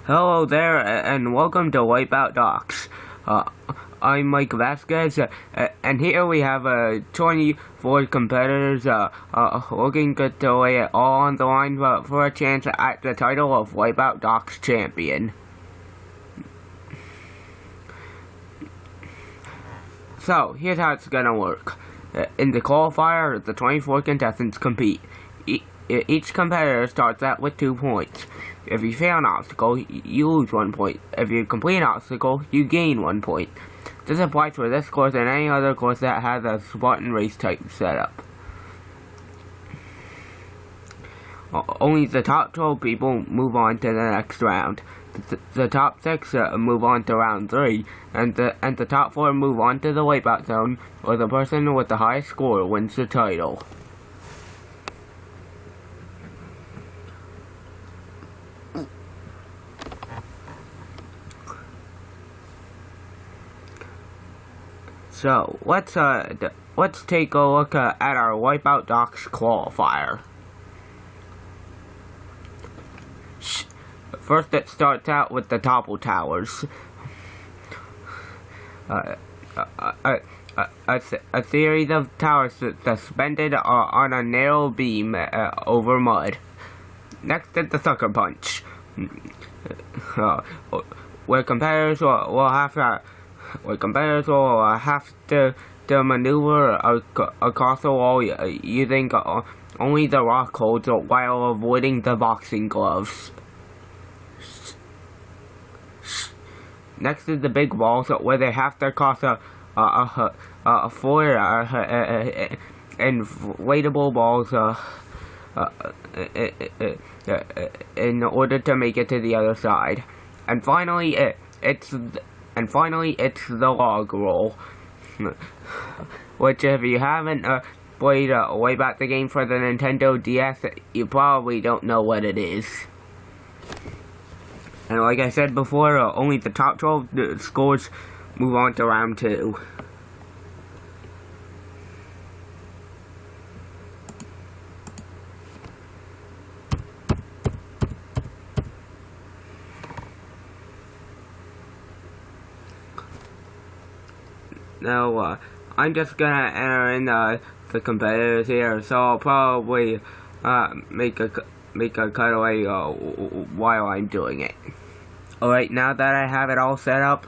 Hello there, and welcome to Wipeout Docs. I'm Mike Vasquez, and here we have 24 competitors looking to lay it all on the line for a chance at the title of Wipeout Docs Champion. So, here's how it's gonna work. In the qualifier, the 24 contestants compete. Each competitor starts out with 2 points. If you fail an obstacle, you lose 1 point. If you complete an obstacle, you gain 1 point. This applies for this course and any other course that has a Spartan race type setup. Only the top 12 people move on to the next round. The top 6 move on to round 3, and the top 4 move on to the wipeout zone, where the person with the highest score wins the title. So let's take a look at our Wipeout Docs qualifier. First, it starts out with the topple towers. A series of towers suspended on a narrow beam over mud. Next is the sucker punch, where competitors will have to maneuver across the wall using only the rock holds while avoiding the boxing gloves. Next is the big walls, where they have to cross a 4 inflatable balls in order to make it to the other side. And finally, it's the log roll, which, if you haven't played Wipeout the game for the Nintendo DS, you probably don't know what it is. And like I said before, only the top 12 scores move on to round 2. Now, I'm just gonna enter in the competitors here, so I'll probably make a cutaway while I'm doing it. Alright, now that I have it all set up,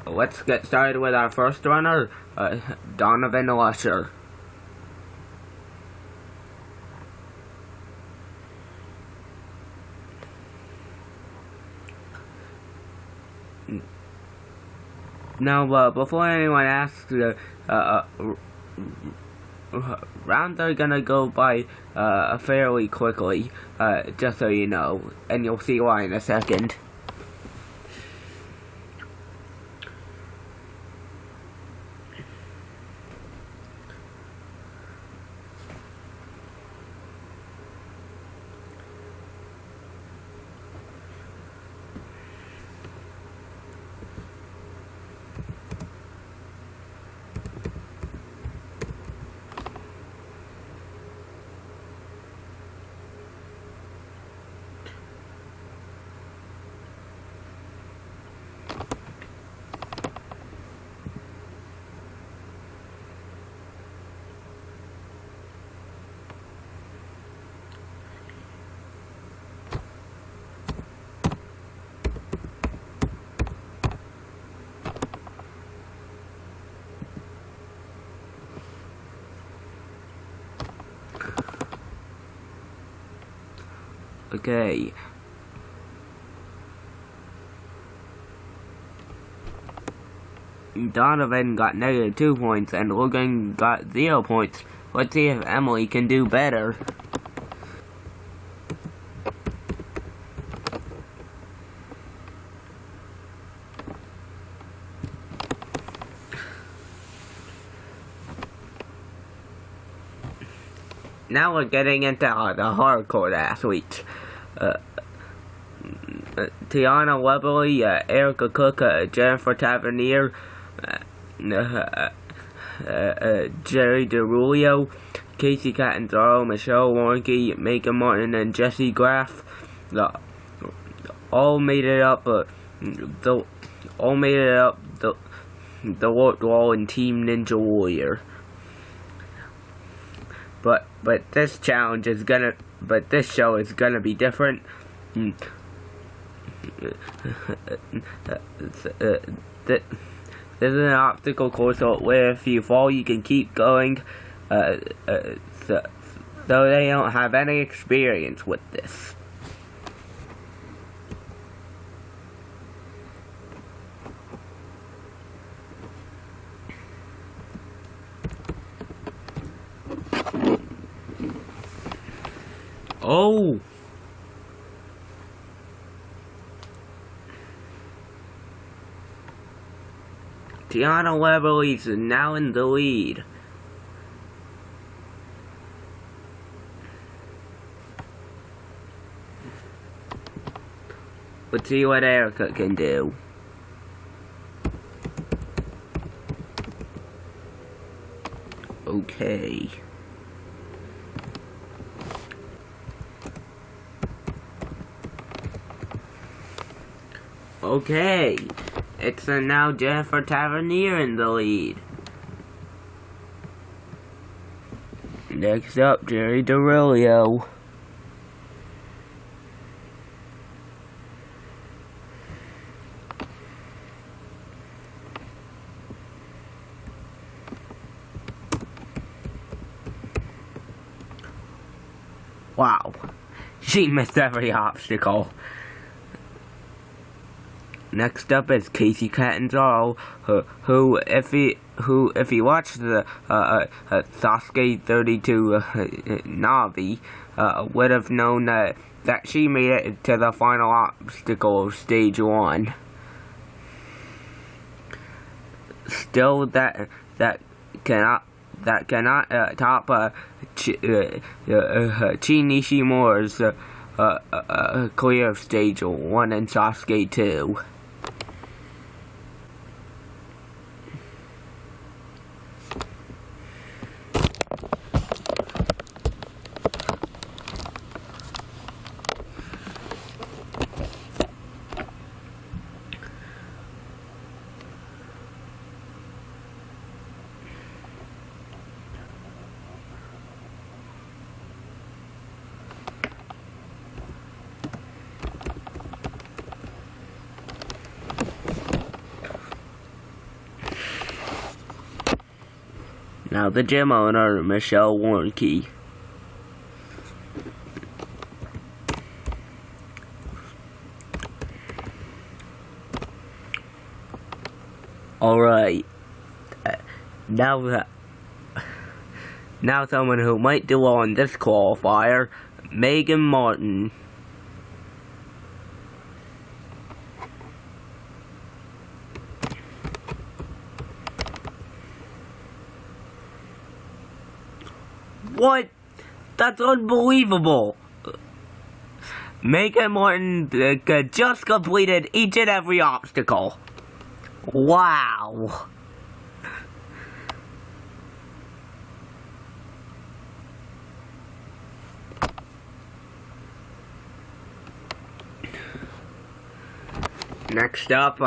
let's get started with our first runner, Donovan Lusher. Now, before anyone asks, rounds are gonna go by fairly quickly, just so you know, and you'll see why in a second. Okay. Donovan got -2 points and Logan got 0 points. Let's see if Emily can do better. Now we're getting into the hardcore athletes. Tiana Webley, Erica Cook, Jennifer Tavernier, Jerry DeRulio, Casey Catanzaro, Michelle Warnke, Megan Martin, and Jesse Graff. all made it up. The World Wall and Team Ninja Warrior. But this challenge is gonna. But this show is gonna be different. This is an obstacle course where if you fall, you can keep going. So they don't have any experience with this. Oh! Tiana Weber is now in the lead. Let's see what Erica can do. Okay. Okay. It's now Jennifer Tavernier in the lead. Next up, Jerry DeRilio. Wow, she missed every obstacle. Next up is Casey Catanzaro, who if he watched the Sasuke 32 Navi, would have known that she made it to the final obstacle of stage 1. Still, that cannot top Chi Nishimura's clear of stage 1 and Sasuke 2. Now the gym owner, Michelle Warnke. Alright. Now someone who might do well in this qualifier, Megan Martin. What? That's unbelievable! Megan Martin just completed each and every obstacle. Wow! Next up,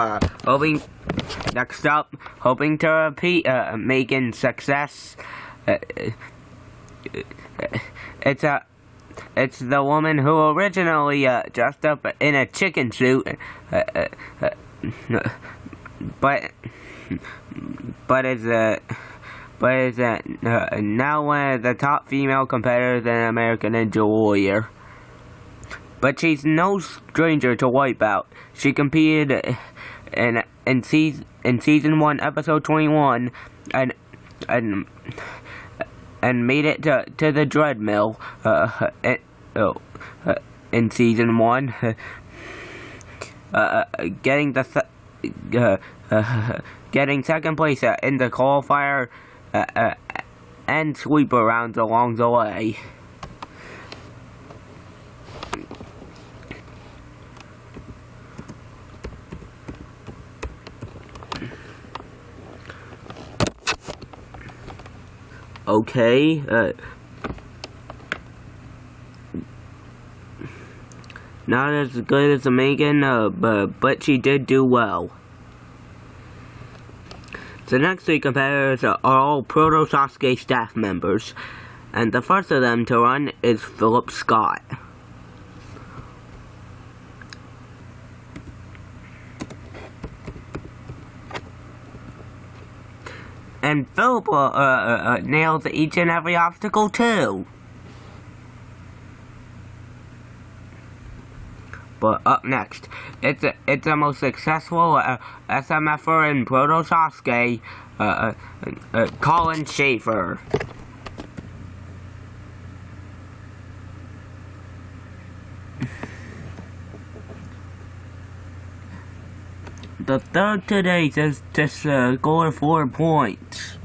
hoping to repeat Megan's success. It's the woman who originally dressed up in a chicken suit, but is now one of the top female competitors in American Ninja Warrior. But she's no stranger to Wipeout. She competed in season 1, episode 21, and made it to the Dread Mill in season 1, getting second place in the qualifier and sweeper rounds along the way. Okay, Not as good as Megan, but she did do well. The next three competitors are all Proto Sasuke staff members, and the first of them to run is Philip Scott. And Philip nails each and every obstacle too. But up next, it's the most successful SMFer in Proto Sasuke, Colin Schaefer. The third today just score 4 points.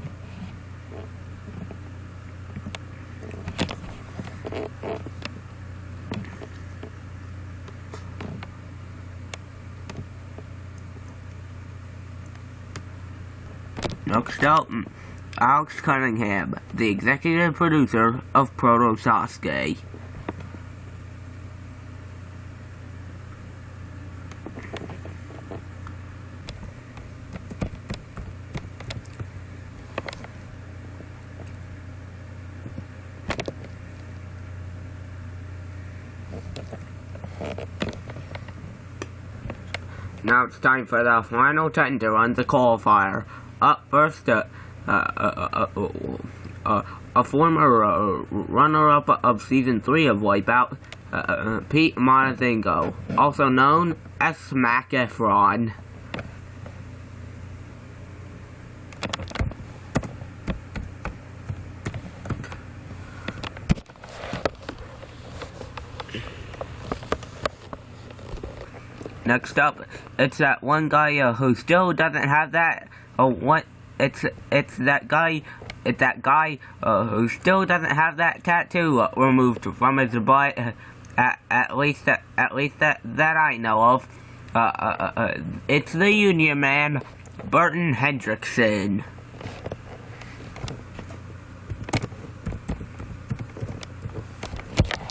Next up, Alex Cunningham, the executive producer of Proto Sasuke. Now it's time for the final 10 to run the qualifier. Up first, a former runner-up of Season 3 of Wipeout, Pete Monazingo, also known as Smack Efron. Next up, it's that one guy who still doesn't have that. It's that guy who still doesn't have that tattoo removed from his butt. At least that I know of. It's the Union Man, Burton Hendrickson.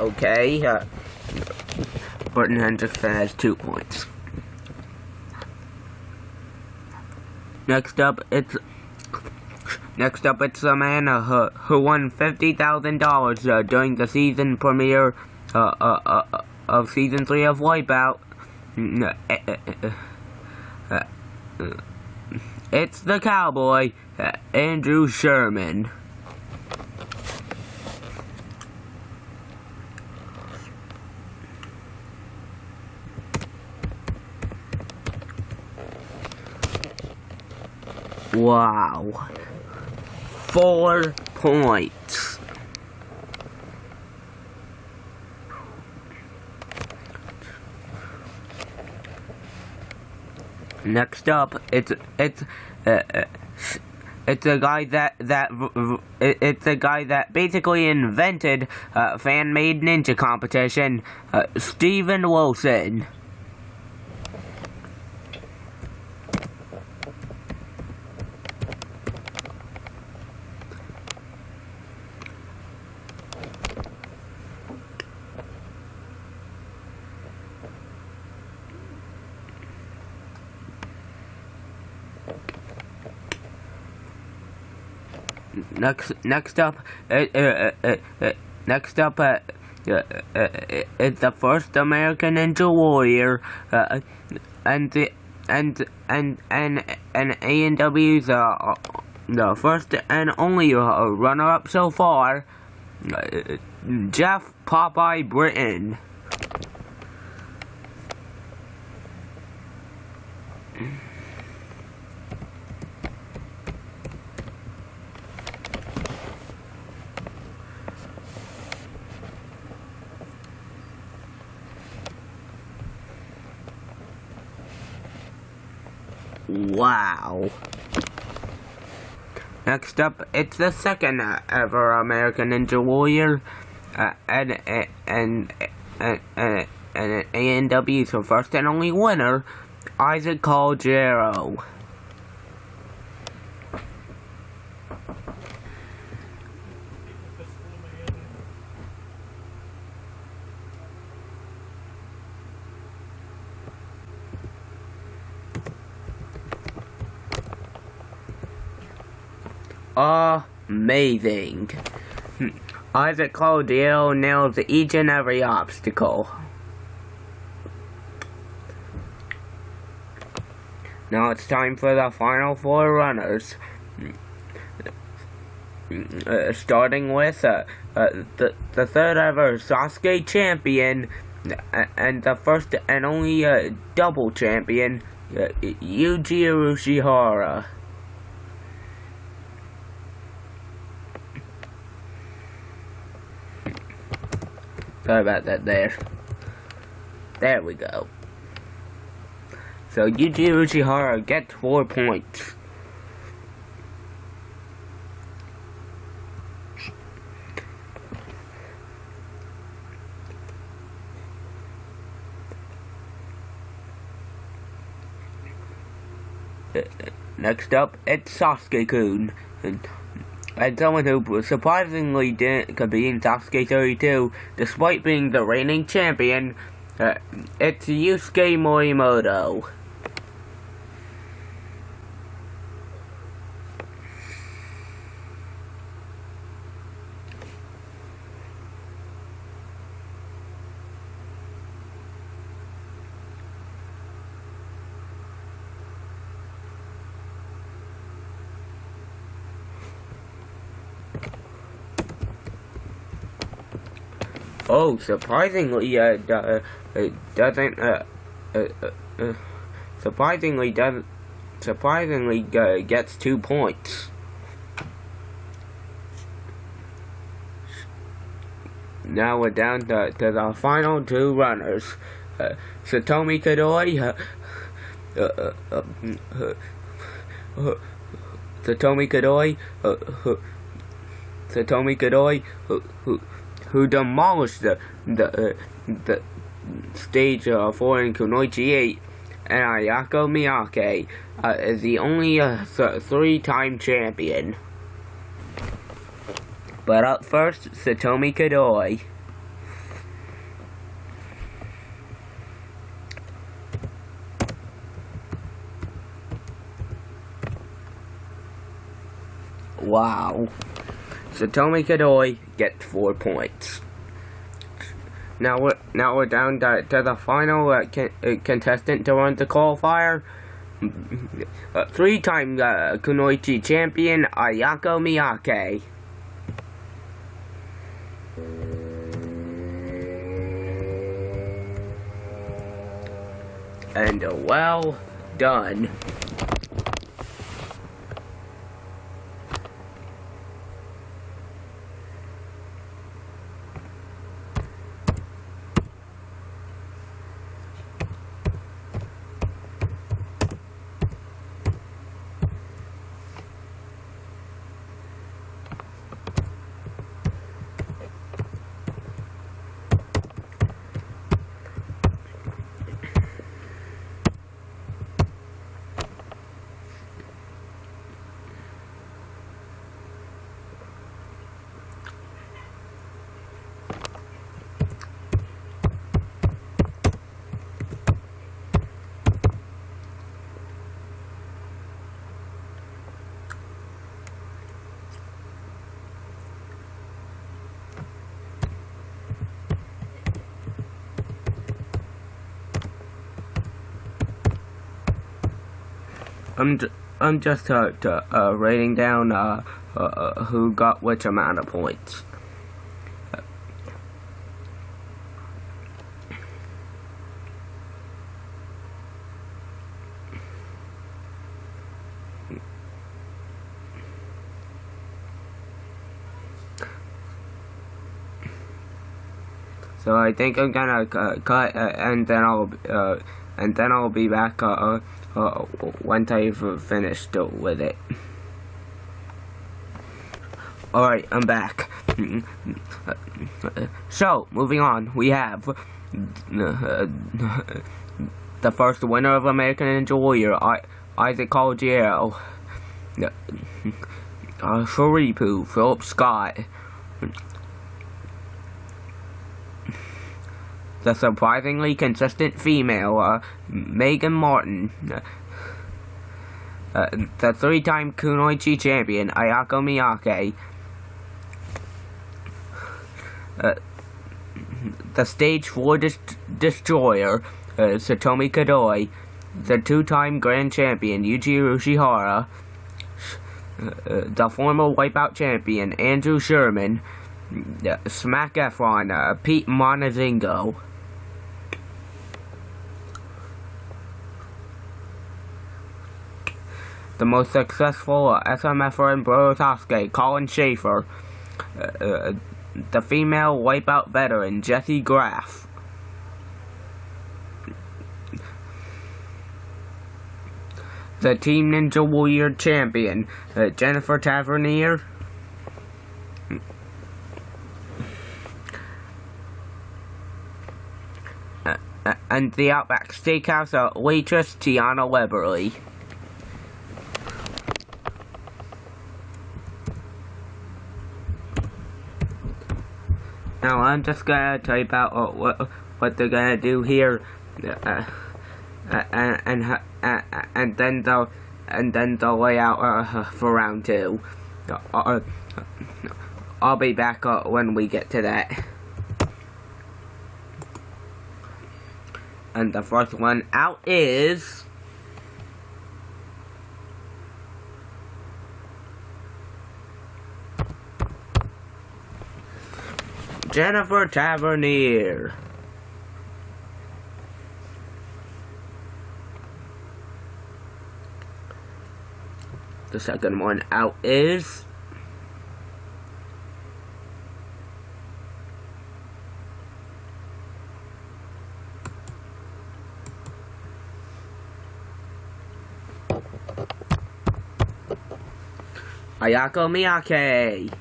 Okay, Burton Hendrickson has 2 points. Next up, it's the man who won $50,000 during the season premiere of Season 3 of Wipeout. It's the cowboy, Andrew Sherman. Wow. 4 points. Next up, it's a guy that basically invented fan-made ninja competition, Steven Wilson. Next up, it's the first American Ninja Warrior, and A&W's the first and only runner-up so far, Jeff Popeye Britton. Wow. Next up, it's the second ever American Ninja Warrior, and A&W's first and only winner, Isaac Caldero. amazing. Isaac Claudio nails each and every obstacle. Now it's time for the final 4 runners. Starting with the third ever Sasuke champion and the first and only double champion, Yuji Urushihara. Sorry about that there. There we go. So Yuji Urushihara gets 4 points. Next up, it's Sasuke-kun. And someone who surprisingly didn't compete in Sasuke 32, despite being the reigning champion, it's Yusuke Morimoto. Oh, surprisingly, gets 2 points. Now we're down to the final 2 runners. Satomi Kadoi, who demolished the stage 4 in Kunoichi 8, and Ayako Miyake is the only 3-time champion. But up first, Satomi Kadoi. Wow. Satomi Kadoi gets 4 points. Now we're down to the final contestant to run the qualifier. 3-time Kunoichi champion Ayako Miyake. And well done. I'm just writing down who got which amount of points. So I think I'm gonna cut, and then I'll be back once I've finished with it. Alright, I'm back. So, moving on, we have the first winner of American Ninja Warrior, Isaac Calgiero, Sharipu, Philip Scott, the surprisingly consistent female, Megan Martin, the three-time Kunoichi champion Ayako Miyake, the Stage 4 destroyer Satomi Kadoi, the two-time grand champion Yuji Ushihara, the former Wipeout champion Andrew Sherman, Smack Efron, Pete Monazingo. The most successful SMFer in Bro Sasuke, Colin Schaefer, the female Wipeout veteran Jessie Graff, the Team Ninja Warrior champion Jennifer Tavernier, and the Outback Steakhouse waitress Tiana Weberly. Now I'm just gonna type out what they're gonna do here, and then they'll lay out for round 2. I'll be back when we get to that. And the first one out is Jennifer Tavernier. The second one out is Ayako Miyake.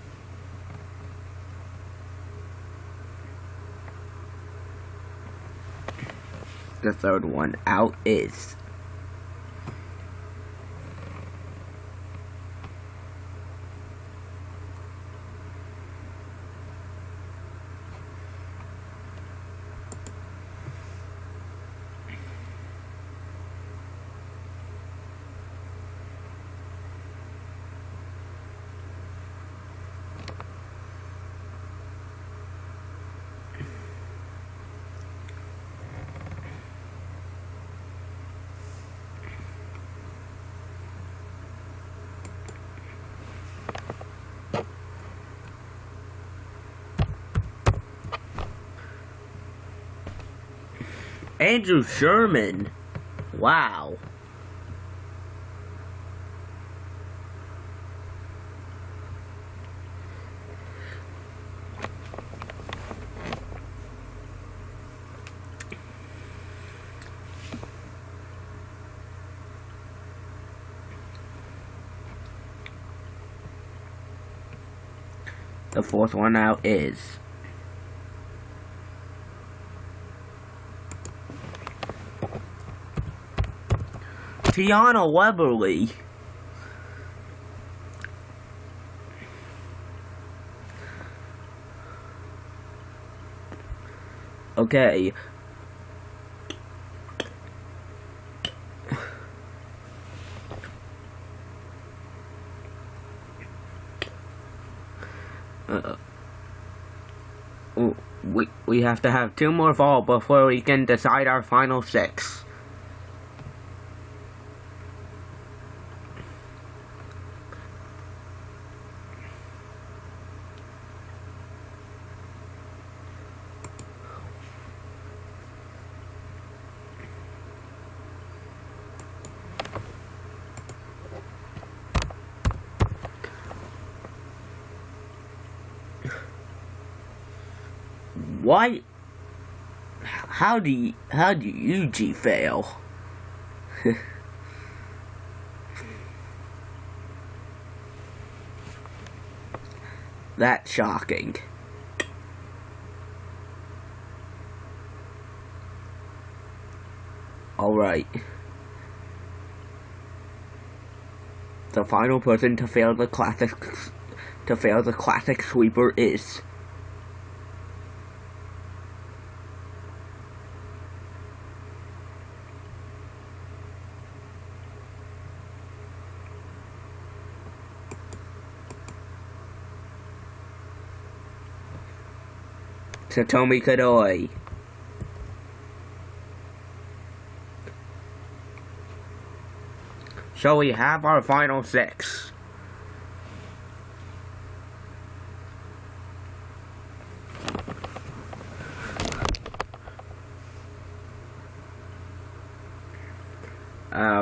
The third one out is Andrew Sherman. Wow. The fourth one out is Tiana Weberly. Okay. We have to have 2 more fall before we can decide our final 6. Why? How do Yuji fail? That's shocking. Alright. The final person to fail the classic sweeper is Satomi Kadoi. So we have our final 6.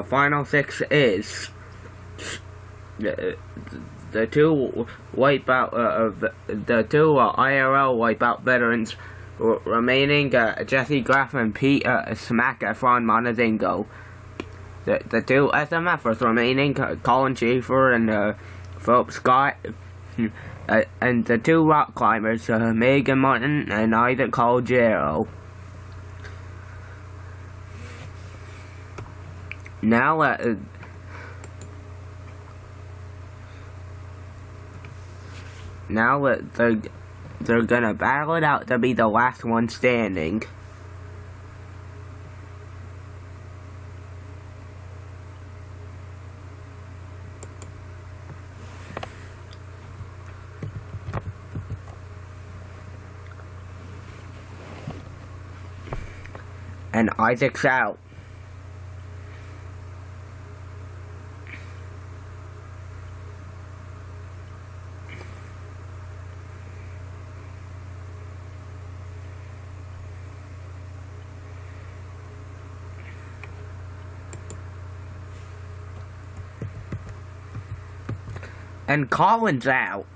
Final 6 is the two Wipeout the two IRL Wipeout veterans remaining, Jesse Graff and Pete Smack from Monazingo. The two SMFers remaining, Colin Schaefer and Philip Scott, and the two rock climbers, Megan Martin and Isaac Calgero. Now, they're gonna battle it out to be the last one standing. And Isaac's out. And Colin's out.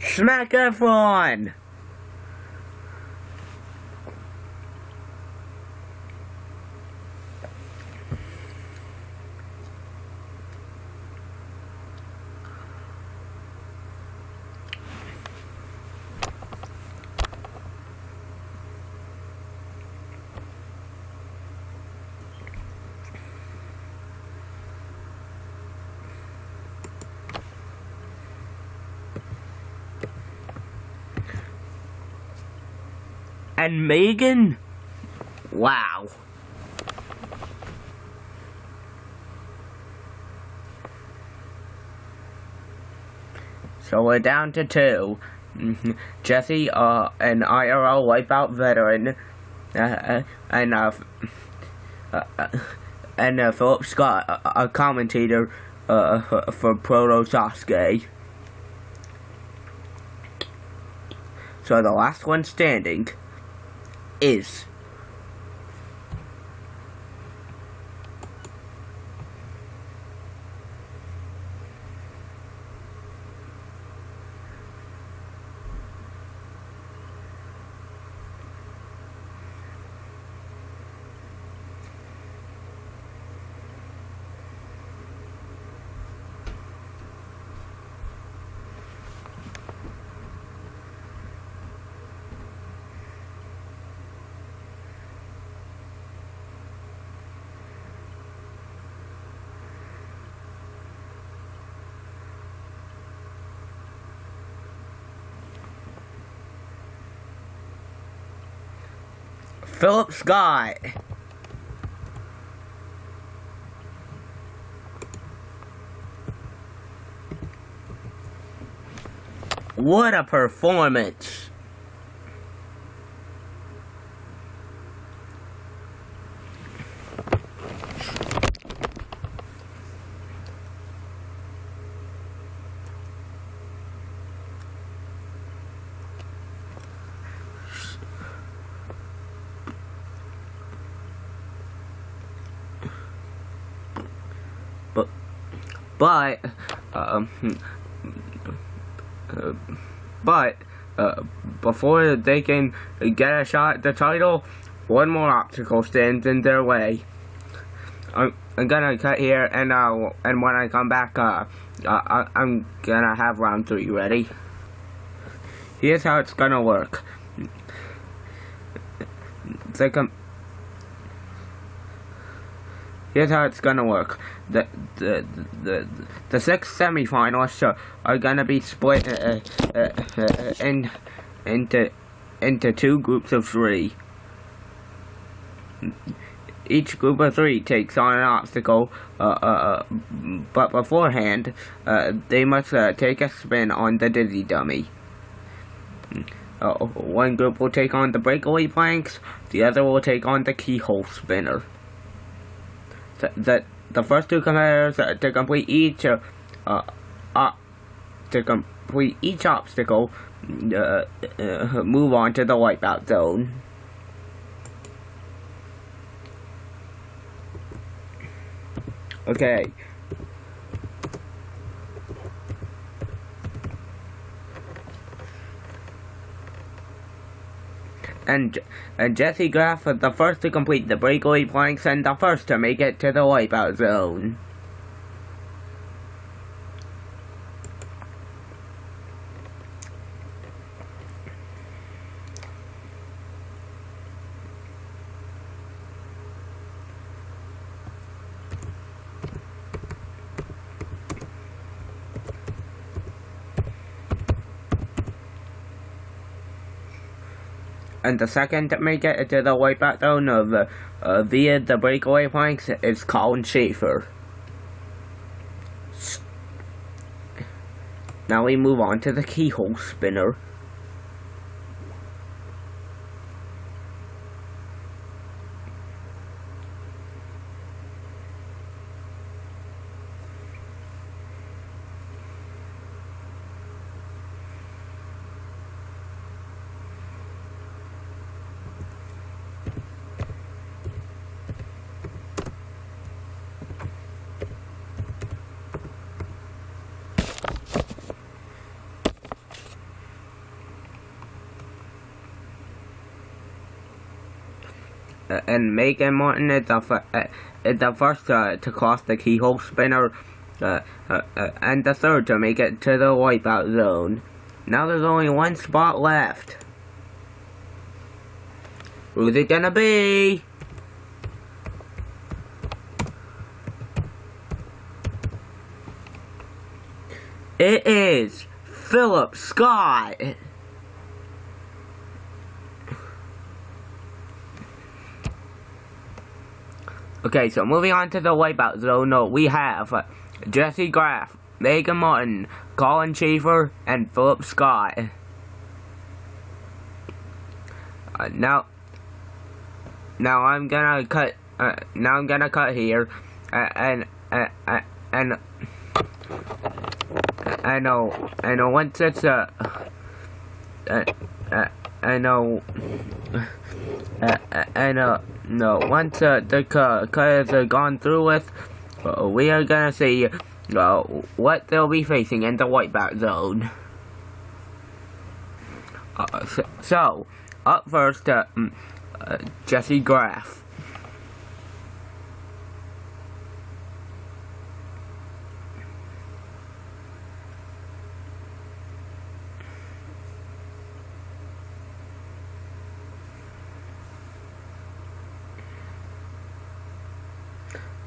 Smack everyone! And Megan? Wow. So we're down to 2. Jesse, an IRL Wipeout veteran, and Philip Scott, a commentator for Proto Sasuke. So the last one standing is Philip Scott. What a performance. But before they can get a shot at the title, one more obstacle stands in their way. I'm gonna cut here, and when I come back, I'm gonna have round 3 ready. Here's how it's gonna work. here's how it's gonna work. The 6 semifinalists are gonna be split into 2 groups of 3. Each group of 3 takes on an obstacle, but beforehand, they must take a spin on the dizzy dummy. One group will take on the breakaway planks, the other will take on the keyhole spinner. The first 2 competitors to complete each obstacle move on to the wipeout zone. Okay. And Jesse Graff was the first to complete the breakaway planks and the first to make it to the wipeout zone. And the second to make it to the wipeout zone via the breakaway planks is Colin Schaefer. Now we move on to the keyhole spinner. And Megan Martin is the first to cross the keyhole spinner, and the third to make it to the wipeout zone. Now there's only 1 spot left. Who's it gonna be? It is Philip Scott. Okay, so moving on to the wipeout zone, we have Jesse Graff, Megan Martin, Colin Schaefer, and Philip Scott. Now I'm gonna cut. Now I'm gonna cut here, and I know once it's no, once the cut is gone through with, we are gonna see what they'll be facing in the wipeout zone. So up first, Jesse Graff.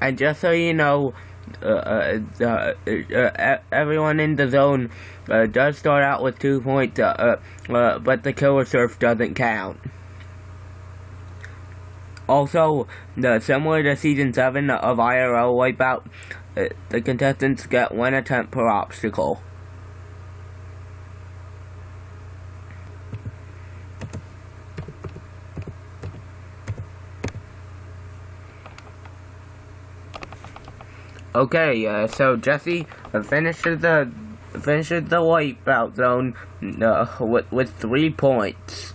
And just so you know, everyone in the zone does start out with 2 points, but the killer surf doesn't count. Also, similar to Season 7 of IRL Wipeout, the contestants get 1 attempt per obstacle. Okay, so Jesse finishes the wipeout zone with 3 points.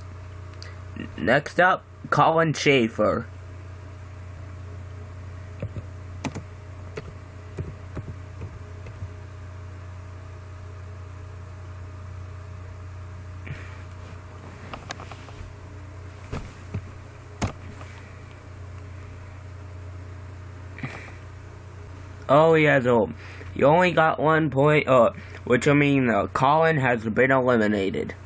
Next up, Colin Schaefer. Oh yeah, so you only got 1 point, which I mean, Colin has been eliminated.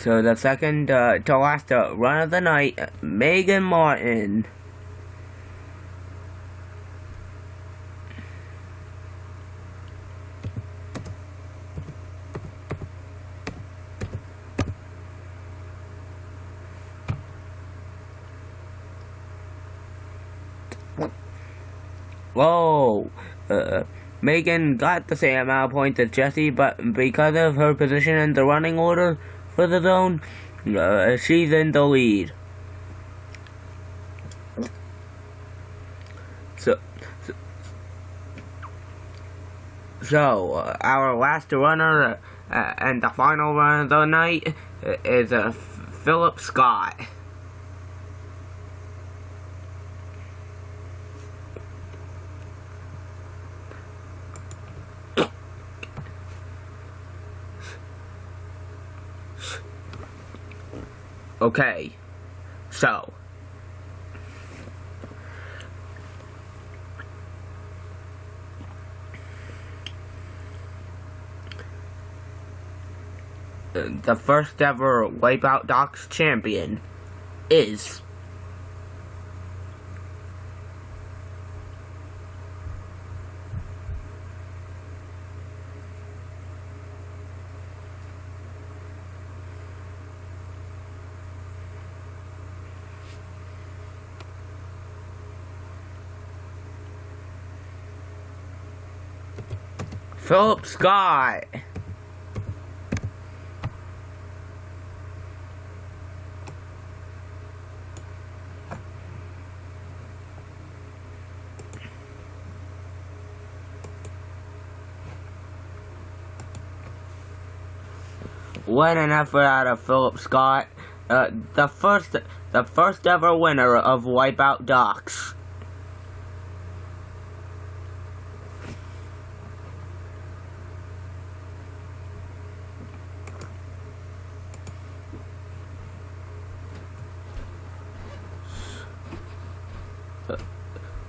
So the second to last run of the night, Megan Martin. Whoa! Megan got the same amount of points as Jessie, but because of her position in the running order for the zone, she's in the lead. So our last runner and the final run of the night is Philip Scott. Okay, so the first ever Wipeout Docs Champion is Philip Scott. What an effort out of Philip Scott, the first ever winner of Wipeout Docs.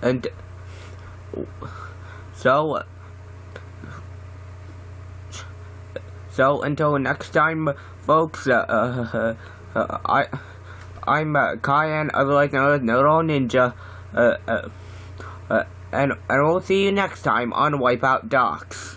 And so until next time, folks, I'm Kyan, otherwise known as Noodle Ninja, and we'll see you next time on Wipeout Docs.